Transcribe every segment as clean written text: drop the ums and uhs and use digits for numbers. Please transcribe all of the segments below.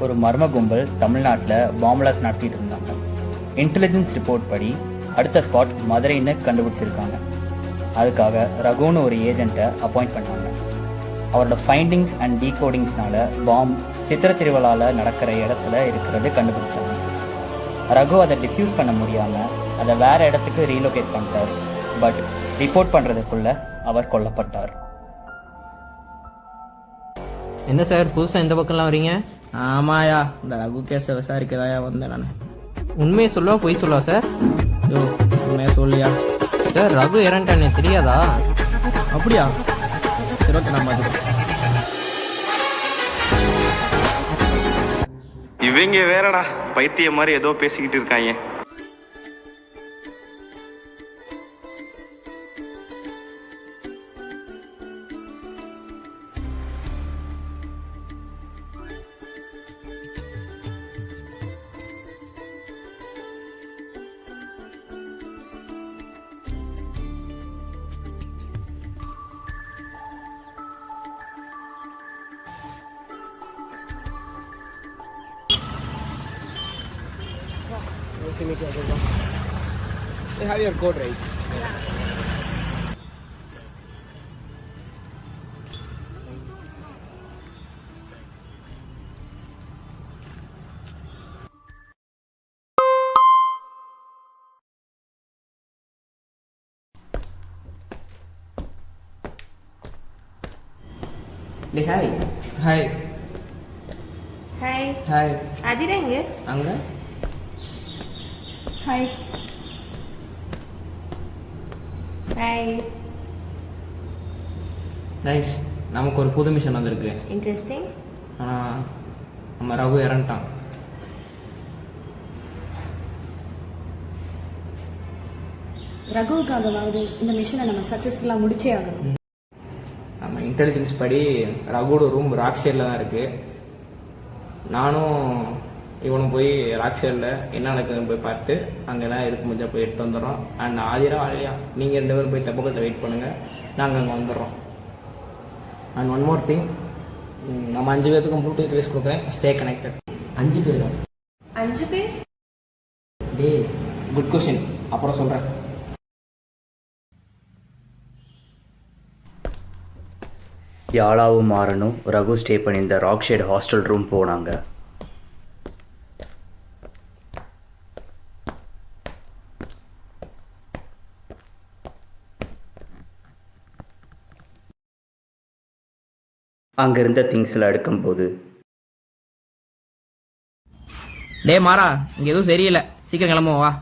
ஒரு மர்ம கும்பல் தமிழ்நாட்டில் பாம்பிளாஸ் நடத்திட்டு இருந்தாங்க. இன்டெலிஜென்ஸ் ரிப்போர்ட் படி அடுத்த ஸ்பாட் மதுரைன்னு கண்டுபிடிச்சிருக்காங்க. அதுக்காக ரகுன்னு ஒரு ஏஜென்ட்டை அப்பாயிண்ட் பண்ணாங்க. அவரோட ஃபைண்டிங்ஸ் அண்ட் டீகோடிங்ஸ்னால பாம் சித்திர திருவிழாவில் நடக்கிற இடத்துல இருக்கிறது கண்டுபிடிச்சாங்க. ரகு அதை டிஃப்யூஸ் பண்ண முடியாமல் அதை வேற இடத்துக்கு ரீலோகேட் பண்ணிட்டார். பட் ரிப்போர்ட் பண்ணுறதுக்குள்ள அவர் கொல்லப்பட்டார். என்ன சார் புதுசாக இந்த பக்கம்லாம் வரீங்க? ஆமாயா, இந்த ரகு கேஸை விசாரிக்கதாயா வந்தேன் நான். உண்மையை சொல்லுவா பொய் சொல்லுவா சார்? யோ, உண்மையா சொல்லியா சார்? ரகு இறந்துட்டானே தெரியாதா? அப்படியா? சரி, ஓகே, நான் பார்த்துக்கிறேன். இவங்க வேறடா பைத்திய மாதிரி ஏதோ பேசிக்கிட்டு இருக்காங்க. They have your code, right? Hi hi hi hi. Athira எங்க? அங்கே ஹாய் ஹாய். நைஸ். நமக்கு ஒரு புது மிஷன் வந்திருக்கு. இன்ட்ரெஸ்டிங். ஆனால் நம்ம ரகு இறந்துட்டான். ரகுவுக்காகவாவது இந்த மிஷனை நம்ம சக்ஸஸ்ஃபுல்லாக முடிச்சே ஆகணும். நம்ம இன்டெலிஜென்ஸ் படி ரகுவோட ரூம் ராக் ஷேரில் தான் இருக்குது. நானும் இவனும் போய் ராக் ஷேரில் என்ன நடக்குதுன்னு போய் பார்த்து அங்கே எல்லாம் எடுக்க முடிஞ்சா போய் எடுத்து வந்துடுறோம். அண்ட் ஆதிரா ஆலியா நீங்கள் 2 பேரும் போய் தப்பக்கத்தை வெயிட் பண்ணுங்கள், நாங்கள் அங்கே வந்துடுறோம். அண்ட் ஒன் மோர் திங், நம்ம 5 பேர்த்துக்கும் ப்ளூடூத் டிவைஸ் கொடுக்குறேன், ஸ்டே கனெக்டட். 5 பேரா? 5 பேர்? டே, குட் கொஷின், அப்புறம் சொல்கிறேன். யாழாவும் மாறனும் ரகு ஸ்டே பண்ணியிருந்த ராக் ஷேட் ஹாஸ்டல் ரூம் போனாங்க. அங்கே இருந்த திங்ஸில் எடுக்கும்போது, டே மாறா, இங்கே எதுவும் சரியில்லை, சீக்கிரம் கிளம்புவோம் வா.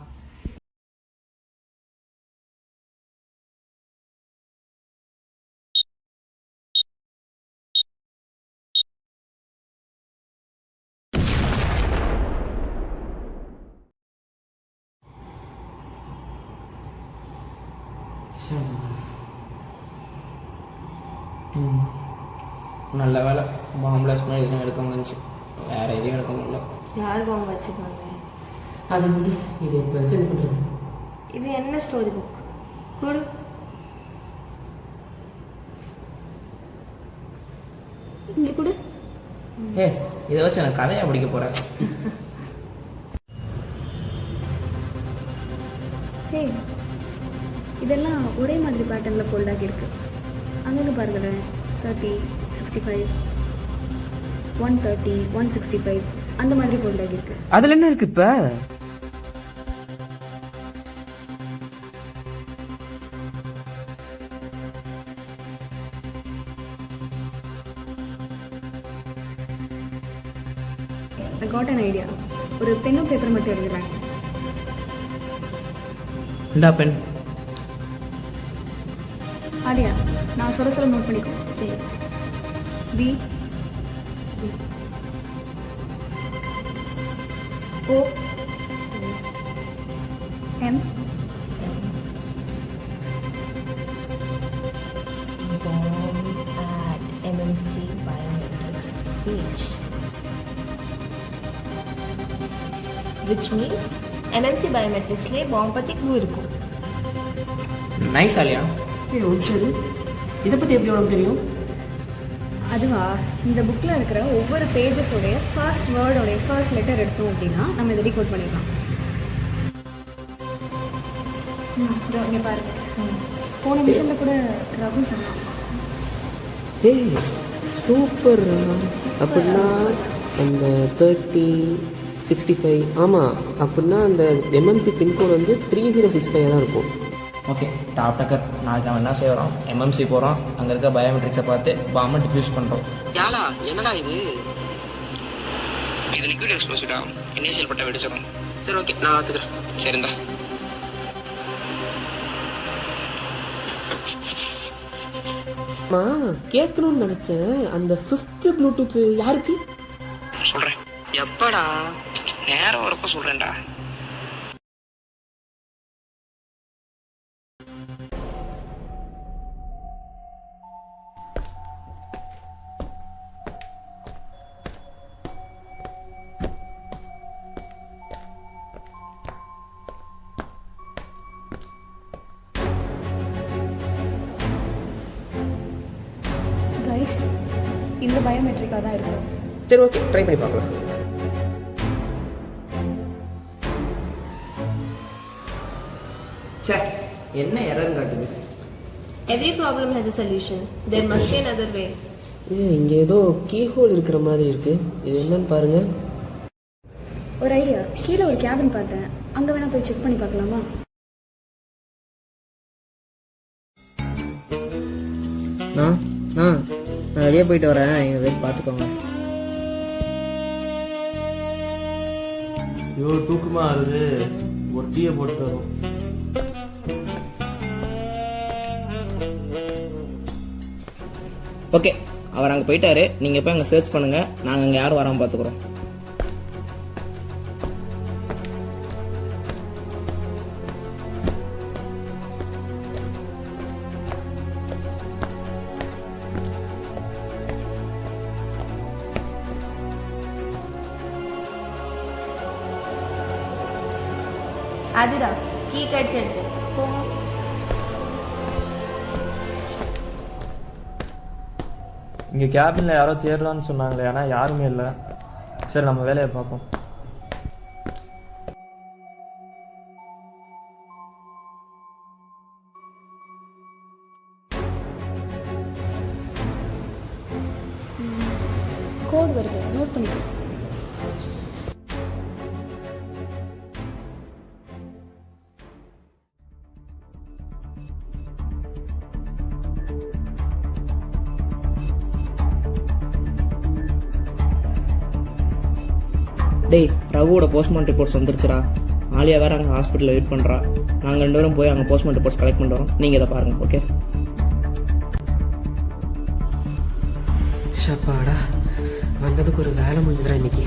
நல்ல வேலை, பாம்பிளாஸ் மாதிரி எதுவும் எடுக்க முடிஞ்சு, வேற எதையும் எடுக்க முடியல. யார் பாம்பு வச்சுப்பாங்க? அதை விட இது எப்போ வச்சு என்ன பண்ணுறது? இது என்ன ஸ்டோரி புக்? கொடு. இங்கே கொடு. ஏ, இதை வச்சு எனக்கு கதையாக படிக்க போகிறேன். ஹே, இதெல்லாம் ஒரே மாதிரி பேட்டர்னில் ஃபோல்டாகி இருக்கு. அங்கங்கே பாருங்களேன், 30, 65, 130, 165 அந்த மாதிரி ஃபோல்டாகி இருக்கு. அதில் என்ன இருக்கு இப்போ? I got an idea. ஒரு பென்னும் பேப்பர் மட்டும் எழுதுறேன். இந்தா பென். ஆலியா, நான் சொல்ல நோட் பண்ணிக்கோ. சரி. P O M at MMC Biometrics page, which means MMC Biometrics ले bomb पति क्लू इरुक्कुम. நைஸ் ஆலியா. ஏ, ஒரு சரி, இதை பற்றி எப்படி உனக்கு தெரியும்? அதுவா, இந்த புக்கில் இருக்கிற ஒவ்வொரு பேஜஸோடைய ஃபர்ஸ்ட் வேர்டோடைய ஃபர்ஸ்ட் லெட்டர் எடுத்தோம் அப்படின்னா நம்ம இதை டீகோட் பண்ணிடலாம். இங்கே பாருங்க, போன மிஷனில் கூட ரகு சொன்னான். ஏய் சூப்பர். அப்படின்னா அந்த 30 65 ஆமாம், அப்படின்னா அந்த எம்எம்சி பின்கோடு வந்து 3065 தான் இருக்கும். ஓகே டாப் டக்கர், நாளைக்கு அவன் என்ன செய்கிறோம், எம்எம்சி போகிறோம், அங்கே இருக்க பயோமெட்ரிக்ஸை பார்த்து பாம்பை டிஃப்யூஸ் பண்ணுறோம். யாலா என்னடா இது? இது லிக்விட் எக்ஸ்ப்ளோசிவா, இனிஷியல் பட்ட வெடிச்சிடும். சரி ஓகே, நான் பார்த்துக்கிறேன். சரிந்தா. கேட்கணும்னு நினச்சேன், அந்த 5th ப்ளூடூத் யாருக்கு? சொல்கிறேன், எப்படா? நேரம் வரப்போ சொல்கிறேன்டா. கைஸ், இந்த பயோமெட்ரிக்காக தான் இருக்கும். சரி ஓகே, ட்ரை பண்ணி பார்க்கலாம். சே, என்ன எரர்னு காட்டுது? Every problem has a solution. There must be another way. இங்கே ஏதோ கீஹோல் இருக்கிற மாதிரி இருக்கு. இது என்னன்னு பாருங்க. ஒரு ஐடியா, கீழே ஒரு கேபின் பார்த்தேன், அங்கே வேணா போய் செக் பண்ணி பார்க்கலாமா? நான் வெளியே போயிட்டு வரேன், எங்கள் வீட்டு பார்த்துக்கோங்க. இவ்வளோ தூக்கமாக வருது, ஒரு டீயை போட்டு வரும். ஓகே, அவர் அங்கே போயிட்டாரு, நீங்கள் போய் அங்கே சர்ச் பண்ணுங்கள், நாங்கள் அங்கே யாரும் வராமல் பார்த்துக்குறோம். Adira, key கிடைச்சிருச்சு. போங்க. இங்கே கேபினில் யாரோ தேடலான்னு சொன்னாங்களே, ஆனால் யாருமே இல்லை. சரி, நம்ம வேலையை பார்ப்போம். கோட் வருது, நோட் பண்ணிக்கோ. டேய், ரகுவோட போஸ்ட்மார்ட்டம் ரிப்போர்ட்ஸ் வந்துருச்சுடா. ஆலியா வேறு அங்கே ஹாஸ்பிட்டலில் வெயிட் பண்ணுறா. நாங்கள் 2 பேரும் போய் அங்கே போஸ்ட்மார்ட்டம் ரிப்போர்ட்ஸ் கலெக்ட் பண்ணுறோம். நீங்கள் இதை பாருங்கள். ஓகே? ஷப்பாடா, வந்ததுக்கு ஒரு வேலை முடிஞ்சுதுடா இன்னைக்கு.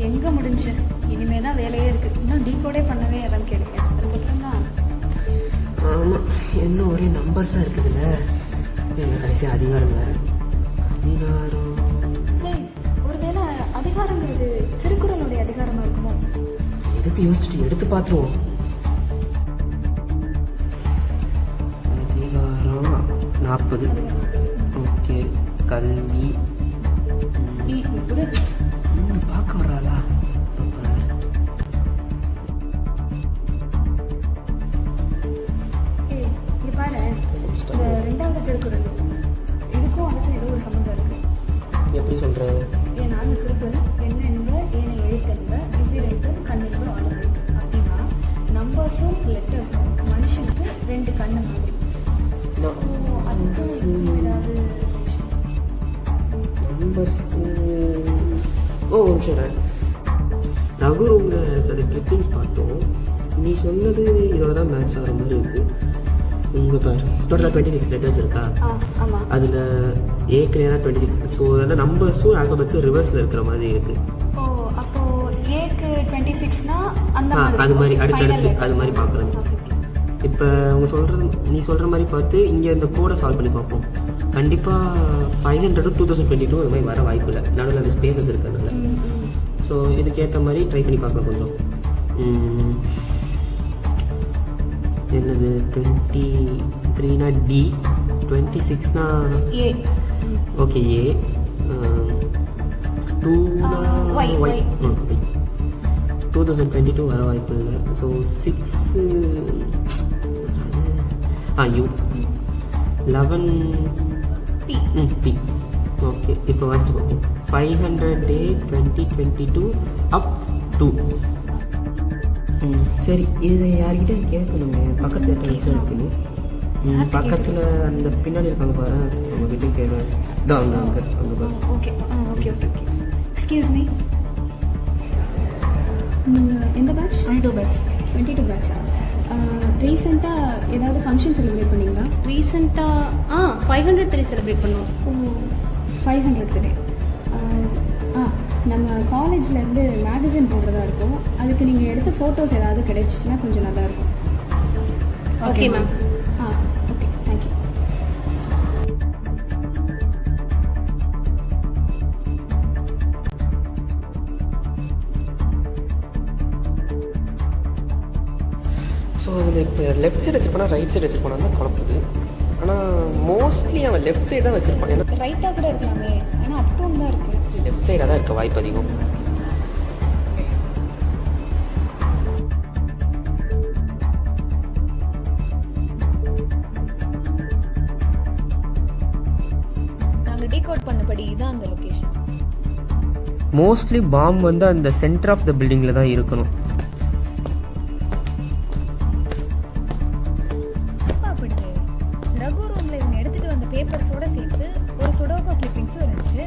எங்கே முடிஞ்சு? இனிமே தான் வேலையே இருக்குது. இன்னும் டீகோடே பண்ணவே எல்லாம் கேளுங்க. அதுக்கப்புறம் தான் ஆமாம், இன்னும் ஒரே நம்பர்ஸாக இருக்குதுல்ல. எங்கள் கடைசி அதிகாரம் வேறு. அதிகாரம் ஒருவேளை அதிகாரங்கிறது திருக்குறளுடைய அதிகாரமாக இருக்குமோ? எதுக்கு யோசிச்சுட்டு எடுத்து பார்த்துருவோம். அதிகாரம் 40. ஓகே, கல்வி. பார்க்க வர்றாளா? இங்கே பாரு, இந்த 2வது திருக்குறள் இதுக்கும் அதுக்கும் ஏதோ ஒரு சம்மந்தம் இருக்குது. எப்படி சொல்கிறேன்? ஏன்னா அந்த திருக்குறள் என்ன என்ப ஏனை எழுத்தென்ப இவ்விரண்டும் கண்ணென்ப ஆளுமை அப்படின்னா நம்பர்ஸும் லெட்டர்ஸும் மனுஷனுக்கு 2 கண்ணு மாதிரி. அதுக்கு ஏதாவது நம்பர்ஸ். ஓ சொல்கிறேன். ரகு ரூமில் சில கிளிப்பிங்ஸ் பார்த்தோம். நீ சொன்னது இதோட தான் மேட்ச் ஆகிற மாதிரி இருக்குது. உங்கள் பேர் டோட்டலாக 26 லெட்டர்ஸ் இருக்கா? ஆமாம். அதில் ஏ கிளியராக 26. ஸோ அதில் நம்பர்ஸும் ஆல்ஃபபெட்ஸும் ரிவர்ஸில் இருக்கிற மாதிரி இருக்குது. ஓ, அப்போது ஏக்கு 26னா அந்த அது மாதிரி அடுத்தடுத்து அது மாதிரி பார்க்குறது. இப்போ நீ சொல்கிற மாதிரி பார்த்து இங்கே இந்த கோடை சால்வ் பண்ணி பார்ப்போம். கண்டிப்பாக 500 2022 அது மாதிரி வர வாய்ப்பு இல்லை, நடுவில் அந்த ஸ்பேசஸ் இருக்கிறதுனால. ஸோ இதுக்கேற்ற மாதிரி ட்ரை பண்ணி பார்க்கலாம் கொஞ்சம். என்னது 23னா டி, 26னா ஏ. Okay A 2 Y. 2022 வர வாய்ப்பு இல்லை. So 6 U 11 P. P. Okay இப்போ ஃபஸ்ட்டு பார்ப்போம். 500 டே 2022 அப் 2. சரி இது யார்கிட்ட கேட்கணுங்க? பக்கத்தில் ஃப்ரெண்ட்ஸாக இருக்குது. பக்கத்தில் அந்த பின்னாடி இருக்காங்க பாரு, அவங்க கிட்டே கேட்குறேன். தான் அங்கே பாரு. Okay okay okay okay. Excuse me, நீங்கள் எந்த பேட்ச்? 22 பேட்சா? ரீசெண்டாக ஏதாவது ஃபங்க்ஷன் செலிப்ரேட் பண்ணீங்களா? ரீசெண்டாக 500 செலிப்ரேட் பண்ணோம். ஓ 500 நம்ம காலேஜ்லேருந்து மேகசின் போடுறதா இருக்கும். அதுக்கு நீங்கள் எடுத்த ஃபோட்டோஸ் ஏதாவது கிடைச்சிச்சுன்னா கொஞ்சம் நல்லாயிருக்கும். Okay ma'am. Okay thank you. So அதில் இப்போ லெஃப்ட் சைடு வச்சுருப்பானா ரைட் சைடு வச்சுருப்பானா தான் குழப்புது. ஆனால் மோஸ்ட்லி அவன் லெஃப்ட் சைடு தான் வச்சுருப்பான். ஏன்னா ரைட்டாக கூட இருக்கலாமே, ஆனால் அப் டவுன் தான் இருக்குது. லெஃப்ட் சைடாக தான் இருக்க வாய்ப்பு அதிகம். நாங்கள் டீகோட் பண்ணபடி இதான் அந்த லொகேஷன். மோஸ்ட்லி பாம் வந்து அந்த சென்டர் ஆஃப் த பில்டிங்கில் தான் இருக்கணும். ரகு ரூமில் இவங்க எடுத்துகிட்டு வந்த பேப்பர்ஸோடு சேர்த்து ஒரு சுடோகோ கிளிப்பிங்ஸும் இருந்துச்சு.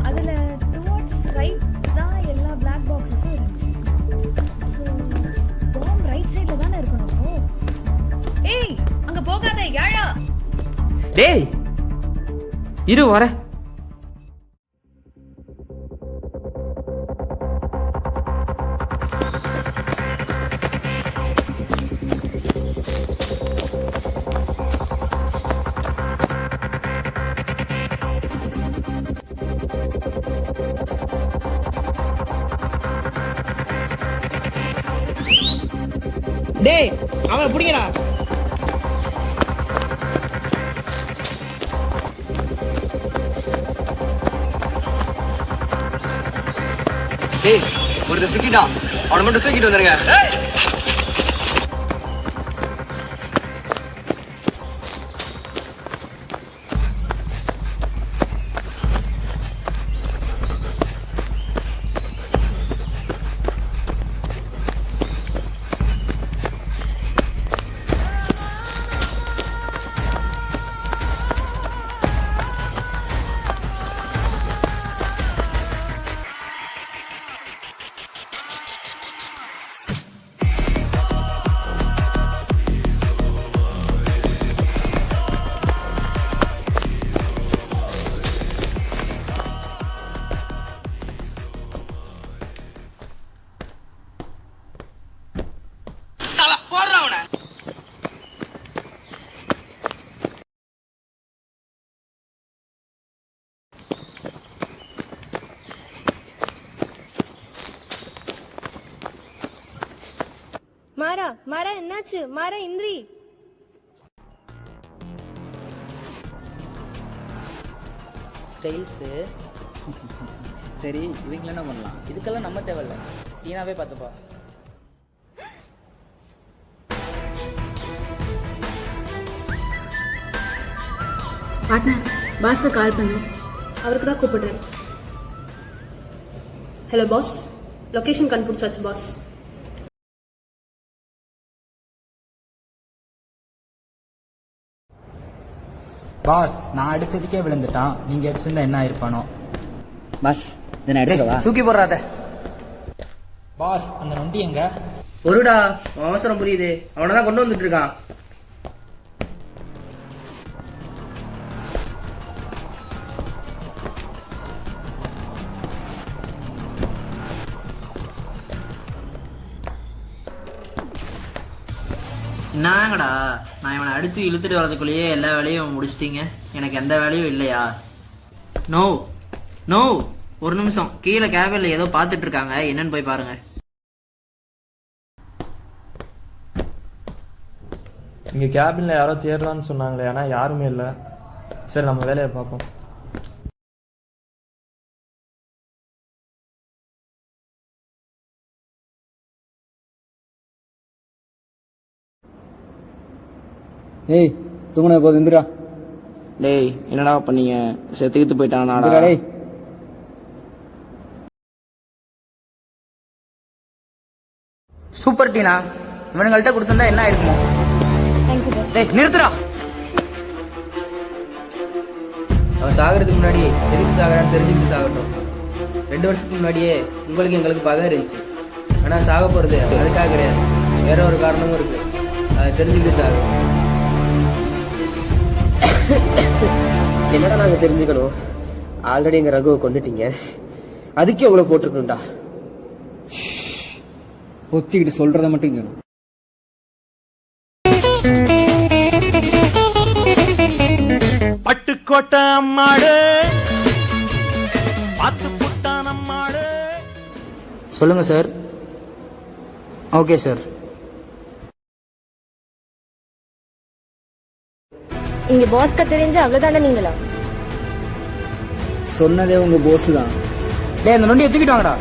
அதில் டுவர்ட்ஸ் ரைட் தான் எல்லா பிளாக் பாக்ஸஸும் இருந்துச்சு. ஸோ பாம் ரைட் சைடில் தானே இருக்கணும். ஏய் அங்கே போகாத யாழா. டேய் இரு வரேன். டேய் அவனை பிடிக்கடா. டேய் ஒருத்தர் சிக்கிட்டான், அவனை மட்டும் தூக்கிட்டு வந்துருங்க. மாறா என்னாச்சு? மாறா இந்திரி. ஸ்டைல்ஸு சரி, இவங்க என்ன பண்ணலாம்? இதுக்கெல்லாம் நம்ம தேவையில்ல, டீனாவே பார்த்துப்பா. பார்ட்னர் பாஸ்க்கு கால் பண்ணு. அவருக்கு தான் கூப்பிடுறேன். ஹலோ பாஸ், லொகேஷன் கண்டுபிடிச்சாச்சு பாஸ். பாஸ் நான் அடிச்சதுக்கே விழுந்துட்டான். நீங்க அடிச்சிருந்தா என்ன ஆயிருப்பானோ. பஸ் இதை எடுத்துக்கவா? தூக்கி போடுறாத. பாஸ் அந்த நொண்டி எங்க? ஒருடா அவசரம் புரியுது, அவனை தான் கொண்டு வந்துட்டு இருக்கான். என்னங்கடா, நான் இவனை அடிச்சு இழுத்துட்டு வரதுக்குள்ளேயே எல்லா வேலையும் முடிச்சிட்டீங்க. எனக்கு எந்த வேலையும் இல்லையா? நோ நோ, ஒரு நிமிஷம். கீழே கேபின்ல ஏதோ பார்த்துட்டு இருக்காங்க, என்னன்னு போய் பாருங்க. இங்கே கேபினில் யாரோ தேடலான்னு சொன்னாங்களே, ஆனால் யாருமே இல்லை. சரி நம்ம வேலையை பார்ப்போம். ஏய் தூங்குன போது எந்திரா. டேய் என்னடா பண்ணீங்க? செத்துக்கிட்டு போயிட்டானாடா. டேய் சூப்பர் டீனா, இவனுங்கள்ட்ட கொடுத்துருந்தா என்ன ஆயிருக்குமோ? Thank you boss. டேய் நிறுத்துடா. அவன் சாகிறதுக்கு முன்னாடி எதுக்கு சாகிறான்னு தெரிஞ்சுக்கிட்டு சாகட்டும். 2 வருஷத்துக்கு முன்னாடியே உங்களுக்கு எங்களுக்கு பகை இருந்துச்சு. ஆனால் சாக போகிறது அதுக்காக கிடையாது, வேற ஒரு காரணமும் இருக்கு. அதை தெரிஞ்சுக்கிட்டு சாகு. என்னடா நாங்கள் தெரிஞ்சுக்கணும்? ஆல்ரெடி எங்கள் ரகுவை கொண்டுட்டீங்க, அதுக்கே எவ்வளோ போட்டிருக்கணும்டா. பொத்திக்கிட்டு சொல்றத மட்டும் கேளு. பட்டுக்கோட்டை அம்மாடு பார்த்து புட்டான் அம்மாடு. சொல்லுங்க சார். Okay sir. இங்க பாஸ்க்கு தெரிஞ்சு அவ்வளவுதானே நீங்களா? சொன்னதே உங்க போஸ் தான். டேய் அந்த நொண்டியை தூக்கிட்டு வாங்கடா.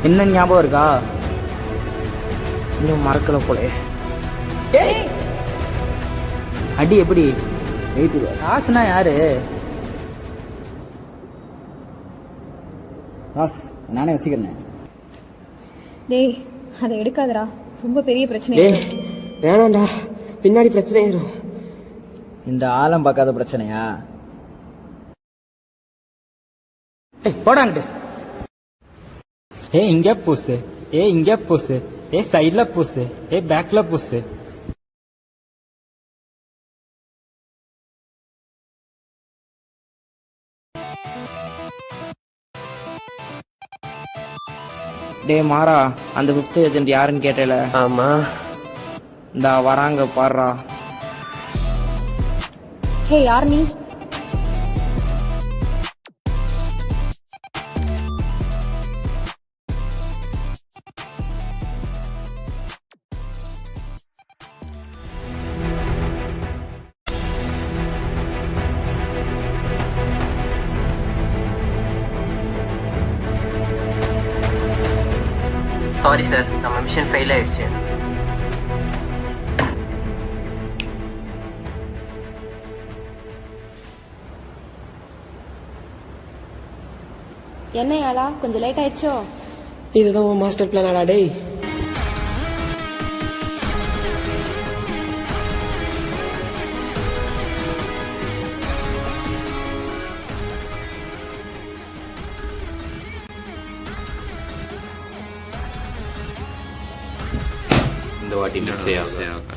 என்ன ஞாபகம் இருக்கா? இன்னும் மறக்கல போலே. அடி எப்படி? காசுனா யாரு? பாஸ் நானே வச்சுக்கிறேன். டேய் அதை எடுக்காதடா, ரொம்ப பெரிய பிரச்சனை. டேய் வேணாண்டா, பின்னாடி பிரச்சனை ஆயிரும். இந்த ஆழம் பார்க்காத பிரச்சனையா? போடாங்கிட்டு. இங்க பூசு, இங்க பூசு, சைட்ல பூசு, பேக்ல பூசு. டே மாறா, அந்த 5th ஏஜென்ட் யாருன்னு கேட்டல? ஆமா, இந்த வராங்க பாடுறா. ஹே யார் நீ? சாரி சார், நம்ம மிஷன் ஃபெயில் ஆயிடுச்சு. என்ன யாழா கொஞ்சம் லேட் ஆயிடுச்சோ? இதுதான் உன் மாஸ்டர் பிளானாடா டேய்? இந்த வாட்டி மிஸ் ஆகும்.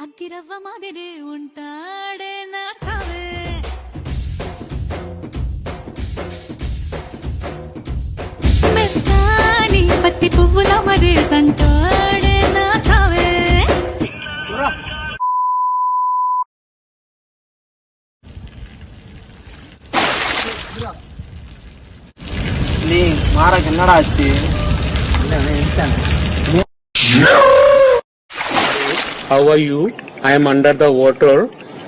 అగ్గిరవ్వ మాదిరి ఉంటాడే నా సావే. మెత్తాని పత్తి పువ్వుల మరి సంటాడే నా సావే. நீ மாறாக்கு என்னடா ஆச்சு? How are you? I am under the water.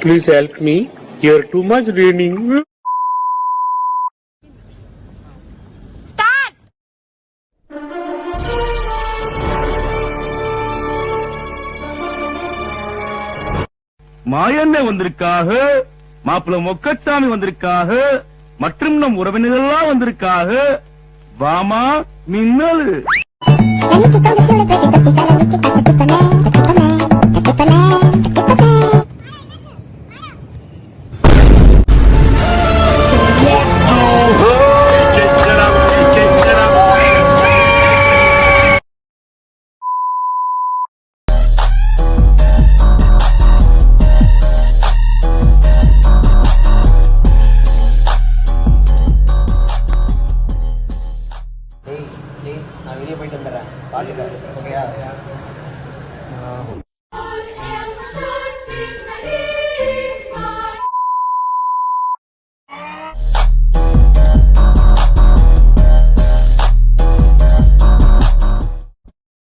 Please help me. Here too much raining. மாயண்ணே வந்திருக்காக, மாப்பிள்ள மொக்கச்சாமி வந்திருக்காக, மற்றும் நம் உறவினர்கள்லாம் வந்திருக்காக. வாமா மின்னல். கூட்டிகிட்டு வந்துடுறேன் பார்த்துக்க ஓகேயா